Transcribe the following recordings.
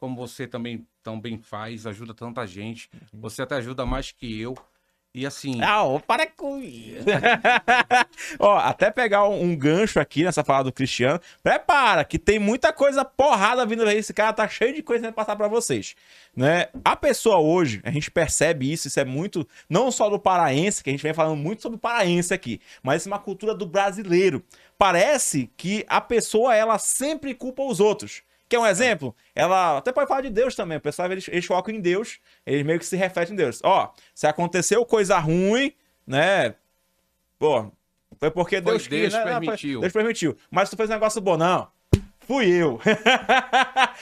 como você também faz, ajuda tanta gente. Você até ajuda mais que eu. E assim, Ó, para com isso. Ó, até pegar um gancho aqui nessa fala do Cristiano. Prepara, que tem muita coisa porrada vindo aí. Esse cara tá cheio de coisa pra passar pra vocês, né? A pessoa hoje, a gente percebe isso é muito, não só do paraense, que a gente vem falando muito sobre o paraense aqui, mas isso é uma cultura do brasileiro. Parece que a pessoa, ela sempre culpa os outros. Quer um exemplo? Ela até pode falar de Deus também. O pessoal, eles focam em Deus, eles meio que se refletem em Deus. Ó, se aconteceu coisa ruim, né? Pô, foi porque foi Deus quis, Deus né? permitiu. Deus permitiu. Mas tu fez um negócio bom, não. Fui eu.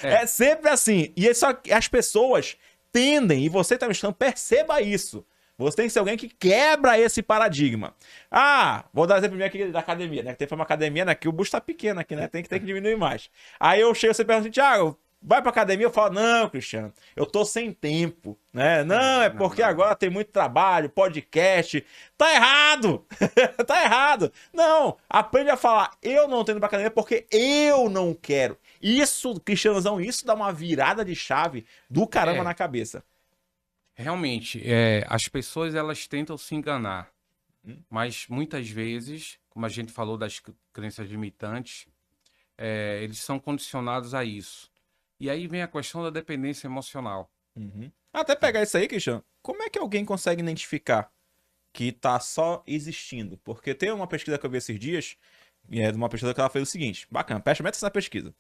É. É sempre assim. E só as pessoas tendem, e você tá me estudando, perceba isso. Você tem que ser alguém que quebra esse paradigma. Ah, vou dar exemplo aqui da academia, né? Que tem uma academia, né? Que o busto tá pequeno aqui, né? Tem que diminuir mais. Aí eu chego, você pergunta assim, Thiago, vai pra academia? Eu falo, não, Cristiano, eu tô sem tempo, né? Não, é porque agora tem muito trabalho, podcast. Tá errado! Tá errado! Não, aprende a falar, eu não tô indo pra academia porque eu não quero. Isso, Cristianozão, isso dá uma virada de chave do caramba na cabeça. Realmente, as pessoas elas tentam se enganar, mas muitas vezes, como a gente falou das crenças limitantes, eles são condicionados a isso. E aí vem a questão da dependência emocional. Até pegar isso aí, Cristiano, como é que alguém consegue identificar que tá só existindo? Porque tem uma pesquisa que eu vi esses dias, e é de uma pesquisa que ela fez o seguinte, bacana, presta atenção nessa pesquisa.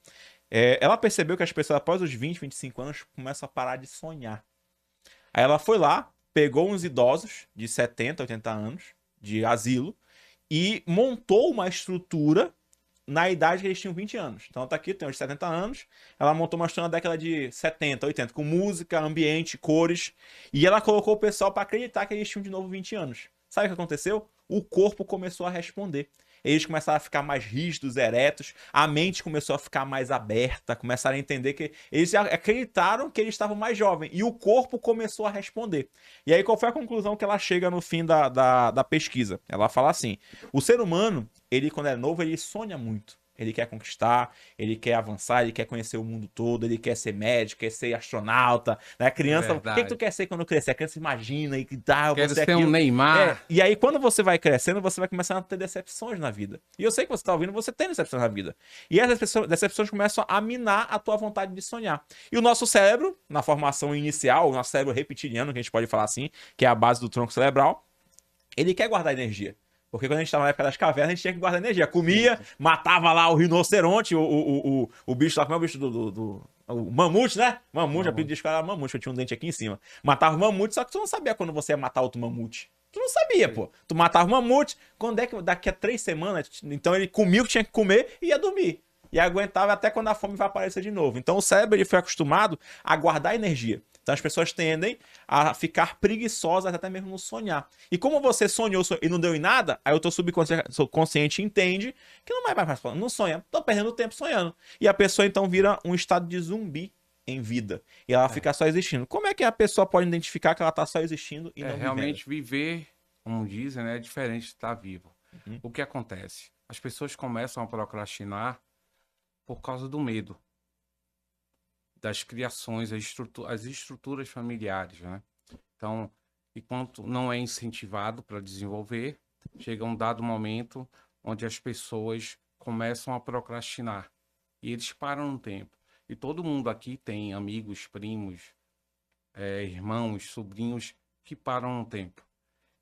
Ela percebeu que as pessoas após os 20, 25 anos começam a parar de sonhar. Aí ela foi lá, pegou uns idosos de 70, 80 anos, de asilo, e montou uma estrutura na idade que eles tinham 20 anos. Então tá aqui, tem uns 70 anos, ela montou uma estrutura na década de 70, 80, com música, ambiente, cores, e ela colocou o pessoal para acreditar que eles tinham de novo 20 anos. Sabe o que aconteceu? O corpo começou a responder. Eles começaram a ficar mais rígidos, eretos, a mente começou a ficar mais aberta, começaram a entender que eles acreditaram que eles estavam mais jovens, e o corpo começou a responder. E aí qual foi a conclusão que ela chega no fim da pesquisa? Ela fala assim, o ser humano, ele quando é novo, ele sonha muito. Ele quer conquistar, ele quer avançar, ele quer conhecer o mundo todo, ele quer ser médico, quer ser astronauta, né? Criança, o que tu quer ser quando crescer? A criança imagina e tal, Quero você ser um aquilo. Neymar. E aí quando você vai crescendo, você vai começando a ter decepções na vida. E eu sei que você tá ouvindo, você tem decepções na vida. E essas decepções começam a minar a tua vontade de sonhar. E o nosso cérebro, na formação inicial, o nosso cérebro reptiliano, que a gente pode falar assim, que é a base do tronco cerebral, ele quer guardar energia. Porque quando a gente estava na época das cavernas, a gente tinha que guardar energia. Comia, matava lá o rinoceronte, o bicho lá, como é o bicho o mamute, né? Mamute, apelido de escola era mamute, eu tinha um dente aqui em cima. Matava o mamute, só que tu não sabia quando você ia matar outro mamute. Tu não sabia, pô. Tu matava o mamute, quando é que daqui a 3 semanas, então ele comia o que tinha que comer e ia dormir. E aguentava até quando a fome vai aparecer de novo. Então o cérebro ele foi acostumado a guardar energia. Então as pessoas tendem a ficar preguiçosas até mesmo no sonhar. E como você sonhou e não deu em nada, aí o teu subconsciente entende que não vai mais participar. Não sonha, tô perdendo tempo sonhando. E a pessoa então vira um estado de zumbi em vida. E ela fica só existindo. Como é que a pessoa pode identificar que ela tá só existindo e não vivendo? Realmente viver, como dizem, né, é diferente de estar vivo. O que acontece? As pessoas começam a procrastinar por causa do medo das criações, as estruturas familiares, né? Então, enquanto não é incentivado para desenvolver, chega um dado momento onde as pessoas começam a procrastinar e eles param no tempo. E todo mundo aqui tem amigos, primos, irmãos, sobrinhos que param no tempo.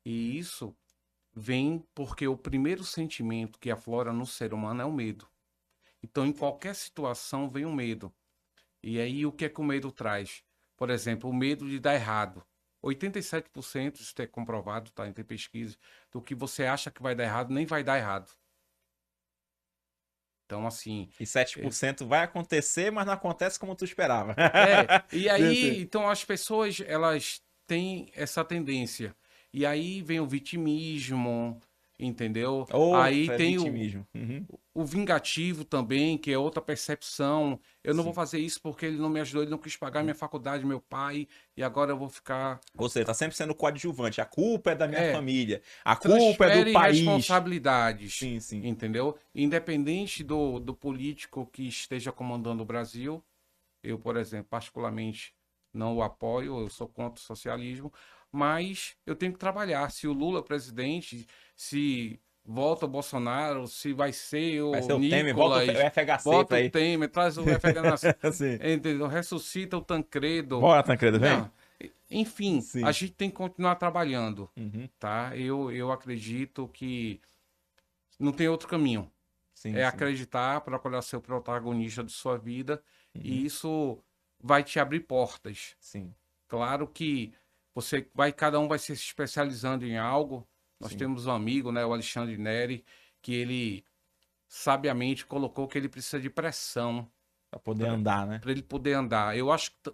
E isso vem porque o primeiro sentimento que aflora no ser humano é o medo. Então, em qualquer situação vem o medo. E aí, o que é que o medo traz? Por exemplo, o medo de dar errado. 87%, isso é comprovado, tá? Em pesquisa, do que você acha que vai dar errado, nem vai dar errado. Então, assim... E 7% vai acontecer, mas não acontece como tu esperava. E aí, então, as pessoas, elas têm essa tendência. E aí vem o vitimismo, entendeu? Aí tem vitimismo. o vingativo também, que é outra percepção. Eu não vou fazer isso porque ele não me ajudou, ele não quis pagar minha faculdade, meu pai, e agora eu vou ficar... Ou seja, tá sempre sendo coadjuvante. A culpa é da minha família. A culpa é do Transfere país. responsabilidades, Sim, entendeu? Independente do político que esteja comandando o Brasil, Eu, por exemplo, particularmente não o apoio, eu sou contra o socialismo, mas eu tenho que trabalhar. Se o Lula é presidente, se volta o Bolsonaro, se vai ser Vai ser o o Temer, volta o Nicolas, FHC bota pra o ir. Temer, traz o FHC, Sim. entendeu? Ressuscita o Tancredo. Bora, Tancredo, vem. Não, enfim, a Sim. gente tem que continuar trabalhando, Uhum. tá? Eu acredito que não tem outro caminho. Sim, É sim. acreditar, procurar ser o protagonista de sua vida, Uhum. e isso vai te abrir portas. Sim, Claro que cada um vai se especializando em algo. Nós sim. temos um amigo, né, o Alexandre Neri, que ele sabiamente colocou que ele precisa de pressão Pra poder para andar, né? ele poder andar. Eu acho que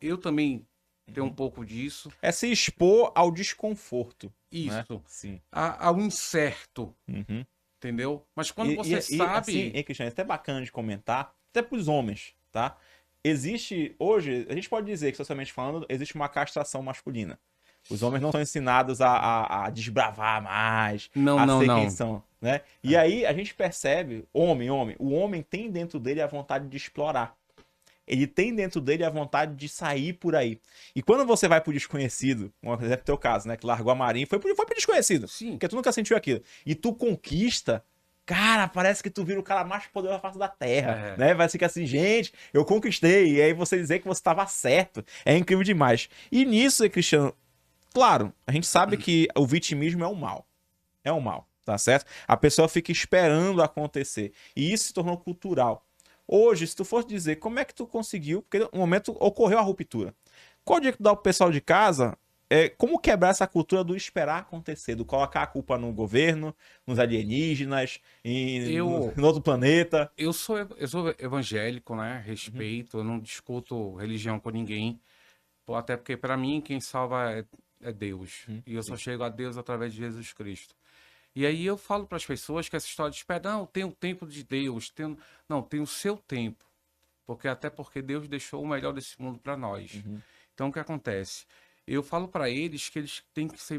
eu também tenho um Uhum. pouco disso. É se expor ao desconforto, né? Isso, Sim. ao incerto, Uhum. entendeu? Mas quando você Assim, sabe, Cristiano, é até bacana de comentar, até pros homens, tá? Existe, hoje, a gente pode dizer que, socialmente falando, existe uma castração masculina. Os homens não são ensinados a desbravar mais, não, a não, ser quem não. são, né? E aí a gente percebe, o homem tem dentro dele a vontade de explorar. Ele tem dentro dele a vontade de sair por aí. E quando você vai pro desconhecido, um exemplo do teu caso, né? Que largou a marinha e foi pro desconhecido. Sim, Porque tu nunca sentiu aquilo. E tu conquista, cara, parece que tu vira o cara mais poderoso da face da Terra, é, né? Vai ficar assim, gente, eu conquistei. E aí você dizer que você estava certo. É incrível demais. E nisso, Cristiano, claro, a gente sabe que o vitimismo é um mal. É um mal, tá certo? A pessoa fica esperando acontecer. E isso se tornou cultural. Hoje, se tu fosse dizer como é que tu conseguiu, porque no momento ocorreu a ruptura. Qual dia que tu dá pro pessoal de casa como quebrar essa cultura do esperar acontecer, do colocar a culpa no governo, nos alienígenas, eu no outro planeta? eu sou evangélico, né? Uhum, Respeito, eu não discuto religião com ninguém. Pô, até porque para mim quem salva é Deus. uhum, E eu só sim. chego a Deus através de Jesus Cristo. E aí eu falo para as pessoas que essa história de espera, não, tem o tempo de Deus, não, tem o seu tempo. Porque Deus deixou o melhor desse mundo para nós. Uhum, Então o que acontece? Eu falo para eles que eles têm que ser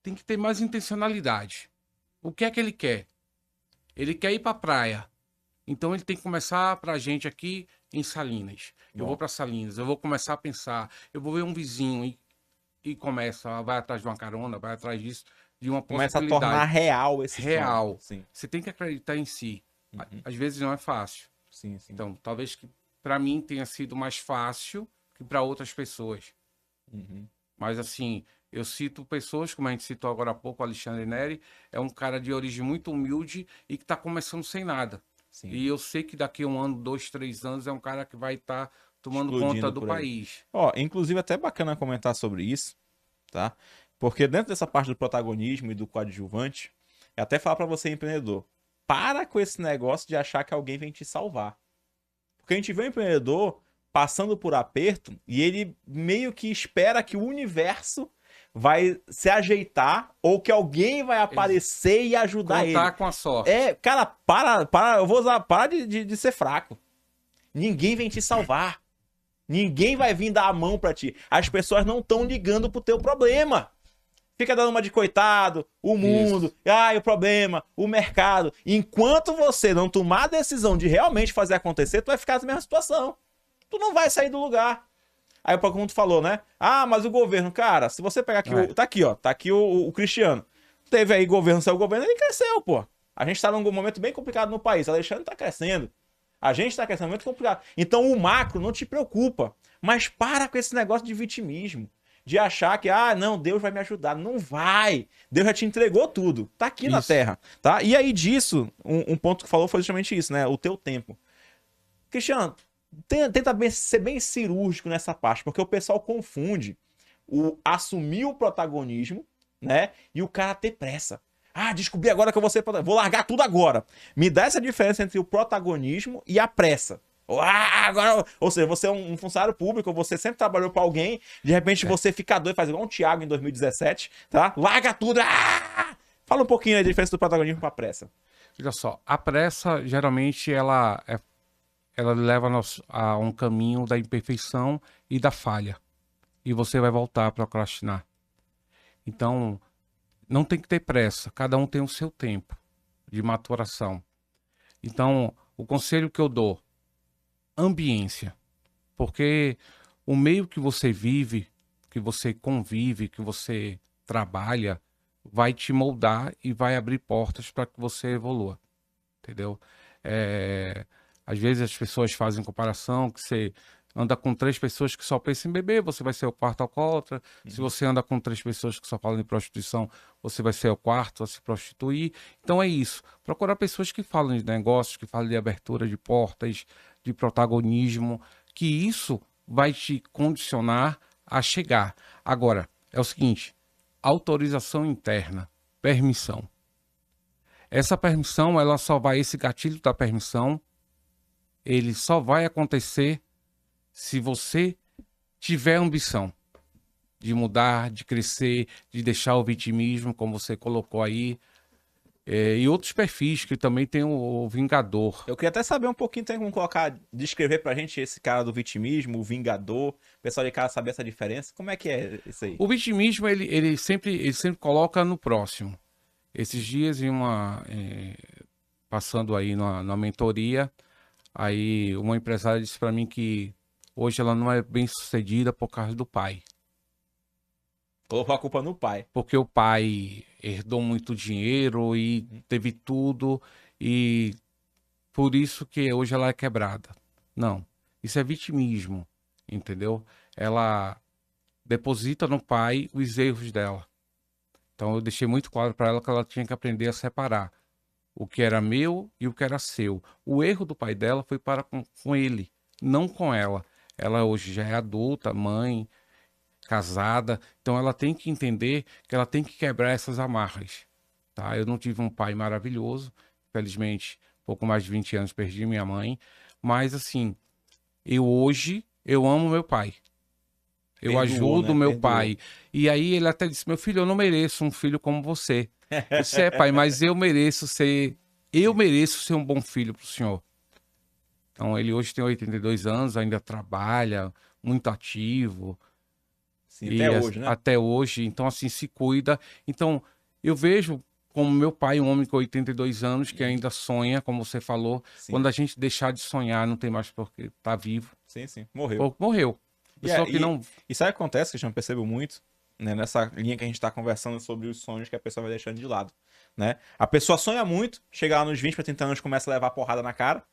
tem que ter mais intencionalidade. O que é que ele quer? Ele quer ir para a praia. Então ele tem que começar para a gente aqui em Salinas. Eu vou bom. para Salinas, eu vou começar a pensar, eu vou ver um vizinho e começa, vai atrás de uma carona, vai atrás disso, de uma Começa a tornar possibilidade real esse sonho. real. Sim. Você tem que acreditar em si. Uhum, Às vezes não é fácil. sim, sim. Então, talvez que para mim tenha sido mais fácil que para outras pessoas. Uhum, Mas assim, eu cito pessoas, como a gente citou agora há pouco, o Alexandre Neri, é um cara de origem muito humilde e que está começando sem nada. sim. E eu sei que daqui a um ano, 2, 3 anos, é um cara que vai estar tomando conta Explodindo do por aí. país. Ó, inclusive até bacana comentar sobre isso, tá? Porque dentro dessa parte do protagonismo e do coadjuvante, é até falar pra você, empreendedor, para com esse negócio de achar que alguém vem te salvar. Porque a gente vê o empreendedor passando por aperto e ele meio que espera que o universo vai se ajeitar ou que alguém vai Ex- aparecer e ajudar ele. Contar com a sorte. Cara, eu vou usar, para de ser fraco. Ninguém vem te salvar. Ninguém vai vir dar a mão pra ti. As pessoas não estão ligando pro teu problema. Fica dando uma de coitado, o mundo, Isso. o problema, o mercado. Enquanto você não tomar a decisão de realmente fazer acontecer, tu vai ficar na mesma situação. Tu não vai sair do lugar. Aí, como tu falou, né? Ah, mas o governo, cara, se você pegar aqui, É. tá aqui, ó, tá aqui o Cristiano. Teve aí governo, saiu o governo, ele cresceu, pô. A gente tá num momento bem complicado no país. O Alexandre tá crescendo. A gente tá crescendo muito complicado. Então o macro não te preocupa. Mas para com esse negócio de vitimismo. De achar que, não, Deus vai me ajudar. Não vai. Deus já te entregou tudo. Tá aqui na Isso. Terra, tá? E aí disso, um ponto que falou foi justamente isso, né? O teu tempo. Cristiano, tenta ser bem cirúrgico nessa parte, porque o pessoal confunde o assumir o protagonismo, né? E o cara ter pressa. Descobri agora que eu vou ser protagonista. Vou largar tudo agora. Me dá essa diferença entre o protagonismo e a pressa. Agora, ou seja, você é um funcionário público, você sempre trabalhou para alguém, de repente É. você fica doido, faz igual um Thiago em 2017, tá? Larga tudo. Fala um pouquinho aí da diferença do protagonismo para a pressa. Olha só, a pressa geralmente ela leva-nos a um caminho da imperfeição e da falha. E você vai voltar a procrastinar. Então, não tem que ter pressa, cada um tem o seu tempo de maturação. Então, o conselho que eu dou, ambiência. Porque o meio que você vive, que você convive, que você trabalha, vai te moldar e vai abrir portas para que você evolua. Entendeu? Às vezes as pessoas fazem comparação que você anda com 3 pessoas que só pensam em beber, você vai ser o quarto alcoólatra. Se você anda com 3 pessoas que só falam em prostituição, você vai ser o quarto a se prostituir. Então é isso. Procurar pessoas que falam de negócios, que falam de abertura de portas, de protagonismo, que isso vai te condicionar a chegar. Agora, é o seguinte, autorização interna, permissão. Essa permissão, ela só vai, esse gatilho da permissão, ele só vai acontecer se você tiver ambição de mudar, de crescer, de deixar o vitimismo, como você colocou aí, e outros perfis que também tem o Vingador. Eu queria até saber um pouquinho, tem como colocar, descrever pra gente esse cara do vitimismo, o Vingador, o pessoal de casa saber essa diferença, como é que é isso aí? O vitimismo, ele sempre coloca no próximo. Esses dias, passando aí na mentoria, aí uma empresária disse para mim que hoje ela não é bem sucedida por causa do pai. Colocou a culpa no pai. Porque o pai herdou muito dinheiro e teve tudo, e por isso que hoje ela é quebrada. Não, isso é vitimismo, entendeu? Ela deposita no pai os erros dela. Então eu deixei muito claro para ela que ela tinha que aprender a separar o que era meu e o que era seu. O erro do pai dela foi para com ele, não com ela. Ela hoje já é adulta, mãe, casada, então ela tem que entender que ela tem que quebrar essas amarras, tá? Eu não tive um pai maravilhoso, infelizmente, pouco mais de 20 anos perdi minha mãe, mas assim, hoje eu amo meu pai. Eu ajudo meu pai. E aí ele até disse, meu filho, eu não mereço um filho como você. Você é pai, mas eu mereço ser um bom filho pro senhor. Então ele hoje tem 82 anos, ainda trabalha, muito ativo. Sim, até hoje, né? Até hoje, então assim, se cuida. Então eu vejo como meu pai, um homem com 82 anos, que ainda sonha, como você falou. Sim. Quando a gente deixar de sonhar, não tem mais porque tá vivo. Sim, morreu. Morreu. E sabe o que acontece, que eu já percebo muito, né, nessa linha que a gente tá conversando sobre os sonhos que a pessoa vai deixando de lado, né? A pessoa sonha muito, chega lá nos 20 para 30 anos, começa a levar porrada na cara,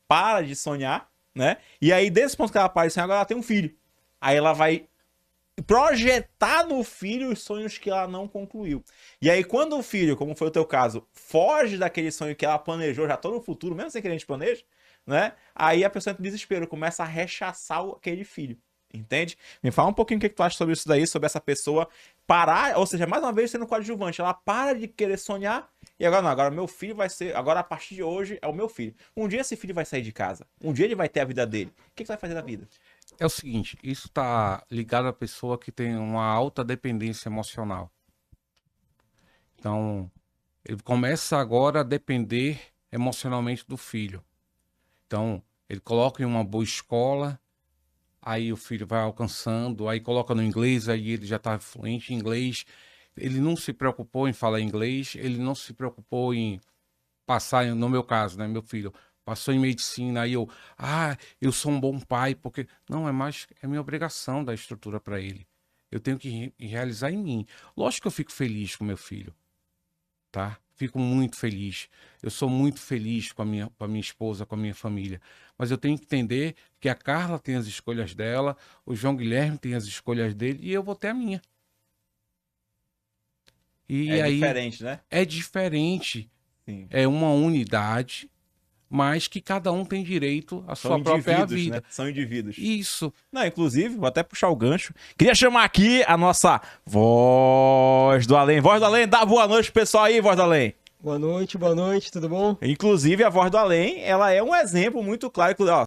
para de sonhar, né? E aí, desse ponto que ela para de sonhar, agora ela tem um filho. Aí ela vai projetar no filho os sonhos que ela não concluiu. E aí, quando o filho, como foi o teu caso, foge daquele sonho que ela planejou já todo no futuro, mesmo sem que a gente planeje, né? Aí a pessoa entra em desespero, começa a rechaçar aquele filho. Entende? Me fala um pouquinho o que tu acha sobre isso daí, sobre essa pessoa parar, ou seja, mais uma vez sendo coadjuvante, ela para de querer sonhar e agora não, agora meu filho vai ser, agora a partir de hoje é o meu filho. Um dia esse filho vai sair de casa, um dia ele vai ter a vida dele. O que tu vai fazer da vida? É o seguinte, isso tá ligado à pessoa que tem uma alta dependência emocional. Então, ele começa agora a depender emocionalmente do filho. Então, ele coloca em uma boa escola, aí o filho vai alcançando, aí coloca no inglês, aí ele já está fluente em inglês. Ele não se preocupou em falar inglês, ele não se preocupou em passar, no meu caso, né, meu filho, passou em medicina, aí eu sou um bom pai, porque... Não, é minha obrigação dar estrutura para ele. Eu tenho que realizar em mim. Lógico que eu fico feliz com meu filho, tá? Fico muito feliz. Eu sou muito feliz com a minha esposa, com a minha família. Mas eu tenho que entender que a Carla tem as escolhas dela, o João Guilherme tem as escolhas dele e eu vou ter a minha. E é aí, diferente, né? É diferente. Sim. É uma unidade, mas que cada um tem direito à sua própria vida. Né? São indivíduos. Isso. Não, inclusive, vou até puxar o gancho. Queria chamar aqui a nossa Voz do Além. Voz do Além, dá boa noite pro pessoal aí, Voz do Além. Boa noite, tudo bom? Inclusive, a Voz do Além, ela é um exemplo muito claro. Ó,